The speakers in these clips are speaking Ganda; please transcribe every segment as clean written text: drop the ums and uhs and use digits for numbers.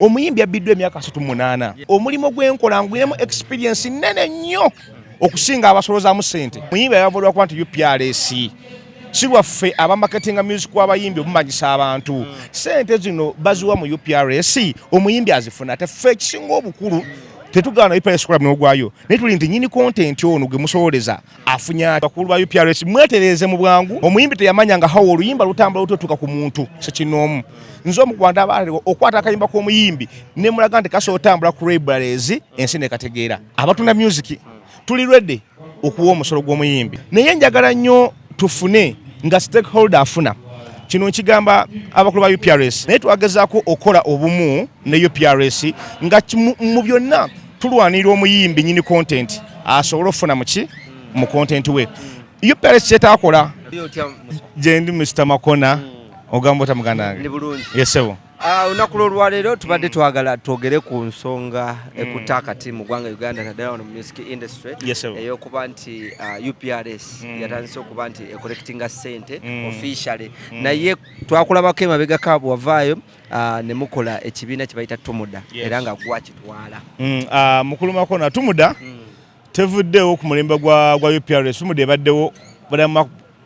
Omuyimbi abiddwa emyaka 38. Omulimo gw'enkola ngwemu experience nene nnyo okusinga abasolozaamu ssente. Omuyimbi yavulwa kwa nti UPRS si lwaffe abamarketinga music w'abayimbi omumanyisa abantu. Ssente zino baziwa mu UPRS, omuyimbi azifuna. Teffe ekisinga obukulu tetugaana UPRS kola bino ogwayo. Naye tuli nti nyini content ono gwe musoleza afunya abakulu ba UPRS mwetereze mu bwangu. Omuyimbi teyamanya nga hawo oluyimba lutambula lutuuka ku muntu sekinoomu. Nzo mu Rwanda abaleko okwata akayimba k'omuyimbi ne mulaga nti kaso otambula ku libraries ensi ne kategeera. Abatunda music tuli ready okuwa omusolo gw'omuyimbi. Naye njagala nnyo tufune nga stakeholder afuna. Kino nkigamba abakulu ba UPRS. Naye twagezaako okola obumu ne UPRS nga mu byonna tulwanira omuyimbi nyini content asobola ofuna muki mu content we. UPRS kyetaakola gyendi Mr. Makona ogamba otamuganda wange. Ndi bulungi. Yesewo. Olunaku lwaleero tubadde twagala twogere ku nsonga ekutta akati mu ggwanga Uganda naddala wano mu music industry ey'okuba nti UPRS yatandise okuba nti ecollectinga ssente officially naye twakulabako emabegako bwavaayo ne mukola ekibiina kye bayita TUMUDA era nga gwakitwala. Mukulu Makona TUMUDA tevuddewo ku mulembe gwa UPRS. TUMUDA ebaddewo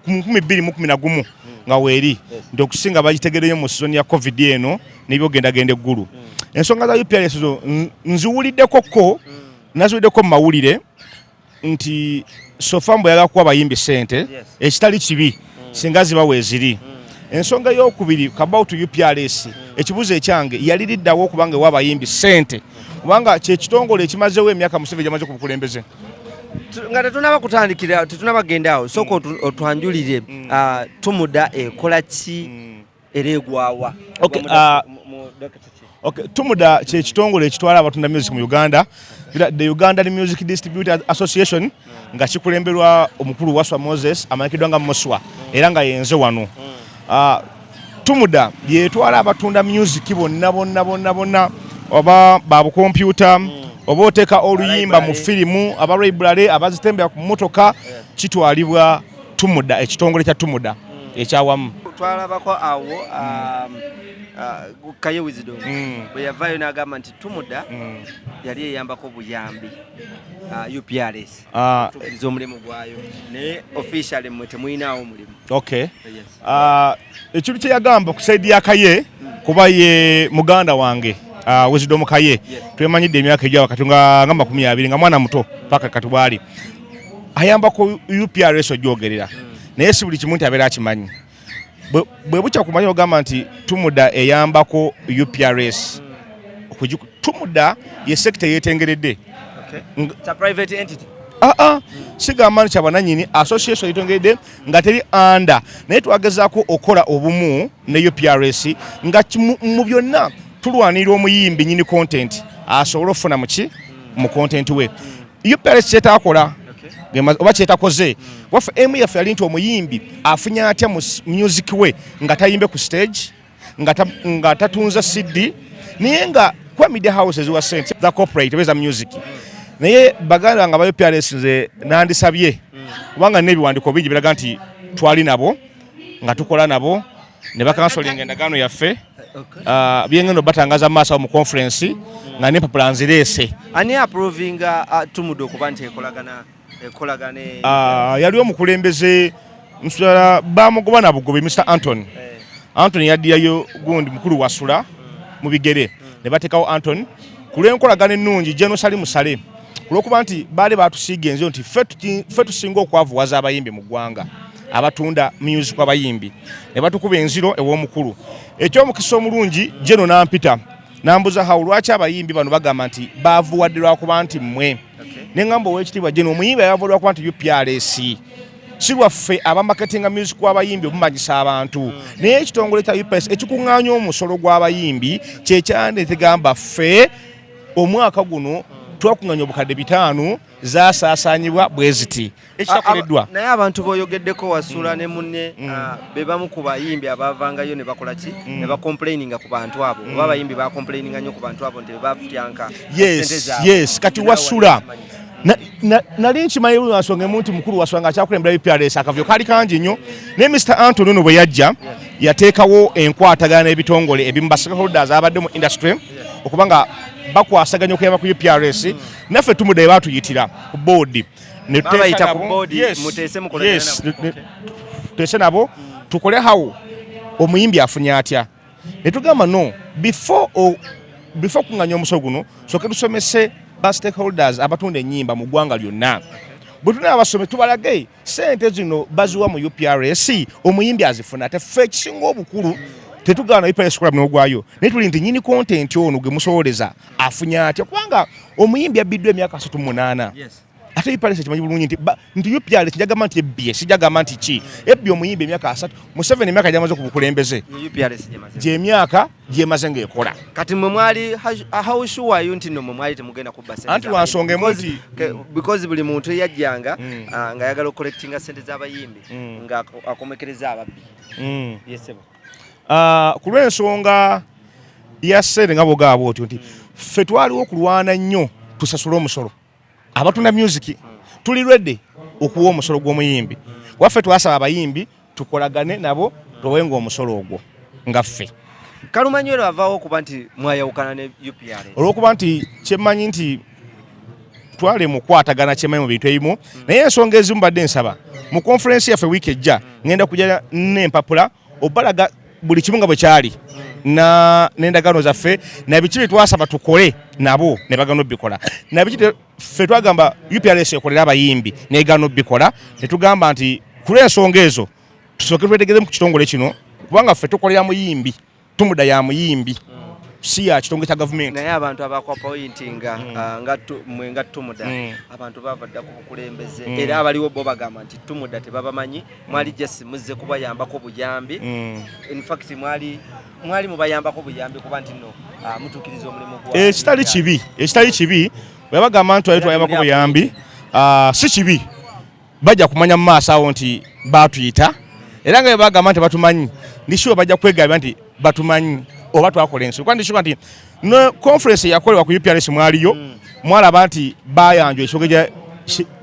mu 2011 nga weeri nti okusinga bagitegereyo mu season ya COVID eno n'ebyogendagenda eggulu. Ensonga za UPRS zo nziwuliddekoko naziwuliddeko mu mawulire nti sofa mbu yagala kuwa abayimbi ssente ekitali kibi singa ziba weeziri. Ensonga y'okubiri about UPRS ekibuzo ekyange yaliriddawo okubanga ewa abayimbi ssente kubanga kyekitongole ekimazeewo emyaka museveni gyamaze ku bukulembeze. Nga tetunaba kutandikira tetunabagenda awo soko otwanjulire TUMUDA ekola ki era egwawa. TUMUDA kye kitongole ekitwala abatunda music mu Uganda, the Ugandan Music Distributors Association nga kikulemberwa omukulu Waswa Moses amanyikiddwa nga Moswa era nga yenze wano. TUMUDA yetwala abatunda music bonna oba babu computer oba oteeka oluyimba mu firimu aba library abazitembera ku motoka kitwalibwa TUMUDA ekitongole kya TUMUDA ekyawamu. Twalabako awo Kaye Wisdom bwe yavaayo n'agamba nti TUMUDA yali eyambako buyambi UPRS tukiriza omulimu gwayo naye officially mmwe temuyinaawo mulimu. Okay. Ekintu kye yagamba okusaidia Kaye kuba ye muganda wange Wisdom Kaye twemanyidde emyaka egya wakati nga 20 nga mwana muto paka katubali ayambako UPRS ogyogerera naye si buli kimu nti abeera akimanyi bwe bukya kumanya ogamba nti TUMUDA eyambako UPRS TUMUDA ye sector yetengeredde. It's a private entity. Sigamba nti abananyini association yetengeredde nga teri under naye twagezaako okola obumu ne UPRS nga mu byonna tulwanira omuyimbi nyini content asobola ofuna muki mu content we. UPRS kyetaakola oba kyetakoze waffe emu yaffe yali nti omuyimbi afunya atya mu music we nga tayimbe ku stage nga tatunza CD naye nga kwa media houses wa ssente za corporate beza music naye baganda nga ba UPRS nze nandisabye kubanga n'ebiwandiiko bingi biraga nti twali nabo nga tukola nabo ne bakansolinga endagaano yaffe byengendo batangaza maaso mu conference nga n'empapula nzireese. Ani approvinga TUMUDA okuba nti ekolagane yali omukulembeze nsula bamugoba na bugobe Mr. Anthony yaddiyayo gundi mukulu wasula mu bigere ne bateekawo Anthony kulwenkolagana ennungi genosali musale kulwokuba nti baali batusiiga enzo nti ffe tusinga okwavuwaza abayimbi mu ggwanga abatunda music abayimbi ne batukuba enziro ew'omukulu. Ekyomukisa omulungi Jeno nampita nambuza hawo lwaki abayimbi bano bagamba nti baavuwaddirwa kuba nti mmwe neŋŋamba ow'ekitiibwa Jeno omuyimbi yavuddwa kuba nti UPRS si lwaffe abamarketinga music w'abayimbi omumanyisa abantu naye ekitongole kya UPRS ekikuŋŋaanya omusolo gw'abayimbi kyekyandetegamba ffe omwaka guno twakuŋŋanya obukadde 5 zasaasaanyibwa bwe ziti ekitakoleddwa. Naye abantu boyogeddeko wasula ne munne be bamu ku bayimbi abavangayo ne bakola ki ne bacomplaininga ku bantu abo oba abayimbi bacomplaininga nnyo ku bantu abo nti bafutyanka. Yes kati wasula nali nkimanyi nsonga emu mukulu wasula nga akyakulembera UPRS akavyo kali kangi nnyo ne Mr. Anthony ono bwe yajja yateekawo enkwatagana n'ebitongole ebimu ba stakeholders abadde mu industry okubanga bakwasaganya okuyamba ku UPRS naffe tumuda batuyitira ku board ne bayita ku board mutese mukolera tese nabo tukole hawo omuyimbi afunya atya ne tugamba no before kunganya omusolo guno soke tusomese ba stakeholders abatunda ennyimba mu ggwanga lyonna bwe tuna abasome tubalage sente zino baziwa mu UPRS omuyimbi azifuna ate ffe ekisinga obukulu tetugana UPRS club n'ogwayo naye tuli nti nyini content ono gwe musoleza afunya atya kubanga omuyimbi abiddwa emyaka 38 ate UPRS kimanyi bulungi nti UPRS kijagamba nti ebbye sijagamba nti ki ebbye omuyimbi emyaka 3 mu 7 emyaka gyamaze ku bukulembeze UPRS gy'emyaka gyemaze ng'ekola kati mwe mwali how sure are you nti no mwe mwali temugenda kubba sente anti lwansonga emuti because buli muntu eyajjanga nga yagala collectinga sente z'abayimbi nga akomekereza ababbi yesebo ku lw'ensonga ya ssente nga bwogaba otyo nti ffe twaliwo okulwana nnyo tusasule omusolo abatunda music tuli ready okuwa omusolo gw'omuyimbi waffe twasaba abayimbi tukolagane nabo towenga omusolo ogwo nga ffe kalumanywero avaawo okuba nti mwayawukana ne UPRS olw'okuba nti kyemmanyi nti twale mukwatagana kyemmanyi mu bintu ebimu naye ensonga ezimu badde nsaba mu conference yaffe wiiki ejja ngenda kujja n'empapula obalaga buli kimu nga bwe kyali n'endagaano zaffe na biki bye twasaba tukole nabo ne bagana obbikola na biki ffe twagamba UPRS ekolera abayimbi n'egaana obbikola ne tugamba nti ku lw'ensonga ezo tusooke twetegereze mu kitongole kino kubanga ffe tukolera muyimbi tumuda ya muyimbi si ya kitongole kya gavumenti naye abantu abakwapointinga nga tumuda abantu bavadda ku bukulembeze era abaliwo bo bagamba nti tumuda tebabamanyi mwali jesi muzze kubayambako buyambi in fact mwali mubayambako buyambi kuba nti no mutuukiriza omulimu gwa ekitali kibi bwe bagamba nti twayambako buyambi si kibi bajja kumanya mu maaso awo nti batuyita era nga bwe bagamba nti batumanyi ndishiwo bajja kwegabya nti batumanyi oba twakola ensi kandi ndishiwo nti no conference yakolewa ku UPRS mwaliyo mwalaba nti bayanjwa ekyogeja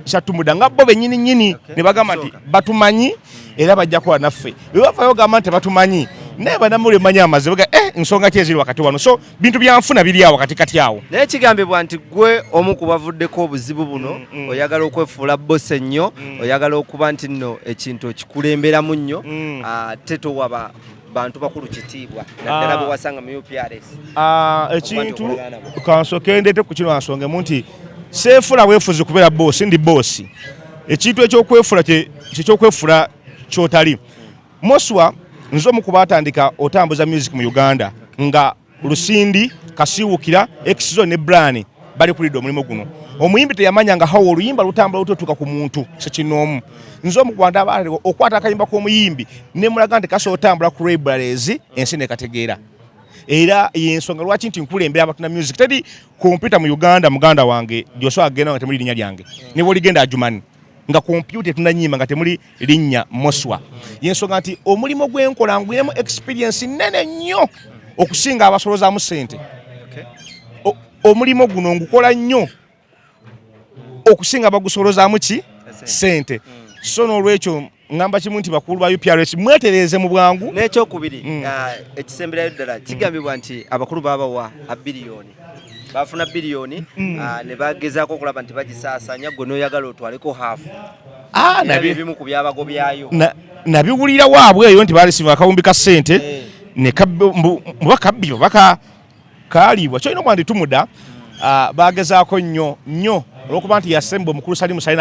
kya tumuda nga bo bennyini ne bagamba nti batumanyi era bajja kukola naffe bwe bavayo gamba nti batumanyi naye banamuli manyi amaze baga ensonga ki eziri wakati wano so bintu byanfuna biri awo katikati awo naye kigambibwa nti gwe omu kubavuddeko obuzibu buno oyagala okwefuula bosi ennyo oyagala okuba nti nno ekintu okikulemberamu nnyo ate towa bantu bakulu kitiibwa naddala bwe wasanga mu UPRS ekintu kansooke ndeete ku kino ansongemu nti seefula bwefuzi kubeera boosi ndi boosi ekintu ekyokwefula kyekyokwefula kyotali moswa nzo mu kubatandika otambuza music mu Uganda nga Lusindi Kasiwukira Exizo ne Brani bali kulidde omulimu guno omuyimbi teyamanya nga hawo oluyimba lutambula lutotuka ku muntu sekinomu nzo mu Rwanda abali okwata akayimba k'omuyimbi ne mulaga nti kaso otambula ku libraries ensi ne kategeera era yensonga lwaki nti nkulembera abatuna music tedi computer mu Uganda muganda wange Joshua agenda nga temuli linnya lyange ne boli genda ajumani nga computer tunanyima nga temuli linnya Moswa yensonga nti omulimo gwenkola ngwemu experience nene nnyo okusinga abasoloza mu sente omulimo guno ngukola nnyo okusinga abagusoloza mu ki sente so n'olwekyo ngamba kimu nti bakulu ba UPRS mwetereze mu bwangu n'ekyokubiri ekisemberayo ddala kigambibwa nti abakulu babawa abiliyoni bafuna biliyoni ne bagezaako okulaba nti bagisaasanya gwe n'oyagala otwaleko haafu ebimu ku byabago byayo nabiwulira waabwe eyo nti balisiva akawumbi ka ssente ne mubakabbiro bakaalibwa kyolina okuba nti tumuda bagezaako nnyo olwokuba nti yasemba omukulu Salimu Sali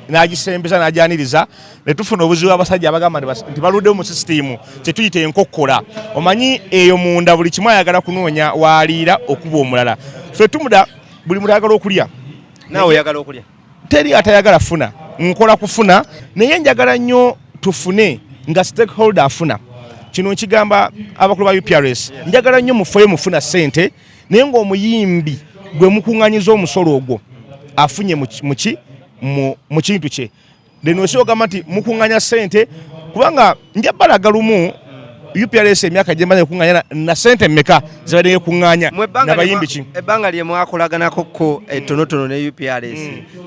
n'agisembeza n'agyaniriza ne tufuna obuzibu abasajja abagamba nti baluddewo mu sisitimu kyetuyita enkokkola omanyi eyo munda buli kimu ayagala kunoonya waliira okuba omulala ffe tumuda buli muntu ayagala okulya naawe oyagala okulya teri atayagala funa nkola kufuna naye njagala nnyo tufune nga stakeholder afuna kino nkigamba abakulu ba UPRS njagala nnyo mufeyo mufuna ssente naye ng'omuyimbi gwe mukuŋŋanyiza omusolo ogwo afunye mu kintu kye denoosi ogamba nti mukuŋŋanya ssente kubanga njabalaga lumu UPRS emyaka gyemaze kuŋŋanya na ssente mmeka zibadde kuŋŋanya nabayimbi ki ebbanga lye mwakolaganakokko ettonotono ne UPRS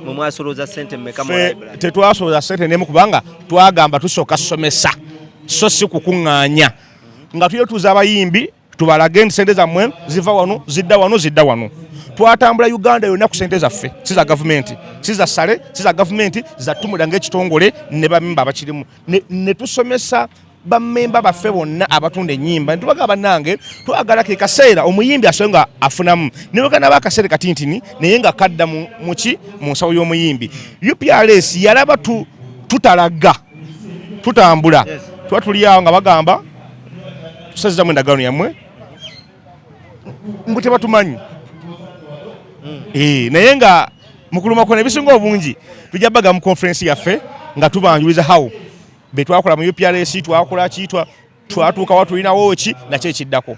mwe mwasoloza ssente mmeka mu library tetwasoloza ssente nemu kubanga twagamba tusooka somesa so si kukuŋŋanya nga tuyetuuza abayimbi tubalage sente zammwe ziva wano zidda wano twatambula Uganda yonna ku sente zaffe siza government siza sale siza government za TUMUDA ng'ekitongole ne bamemba abakirimu ne tusomesa bamemba baffe bonna abatunda ennyimba ntubagamba nange twagala ke kaseera omuyimbi asonga afunamu nebagana bakasere katintini naye nga kadda muki mu nsawo y'omuyimbi UPRS yalaba tutalaga tutambula twatuliawo nga bagamba tusazizzamu endagaano yammwe mbu tebatumanyi naye nga mukuluma ebisinga obungi tujja baga mu conference yaffe nga tubanjuliza hawo betwakola mu UPRS twakola kitwa twatuuka watulinawo ki nakyo ekiddako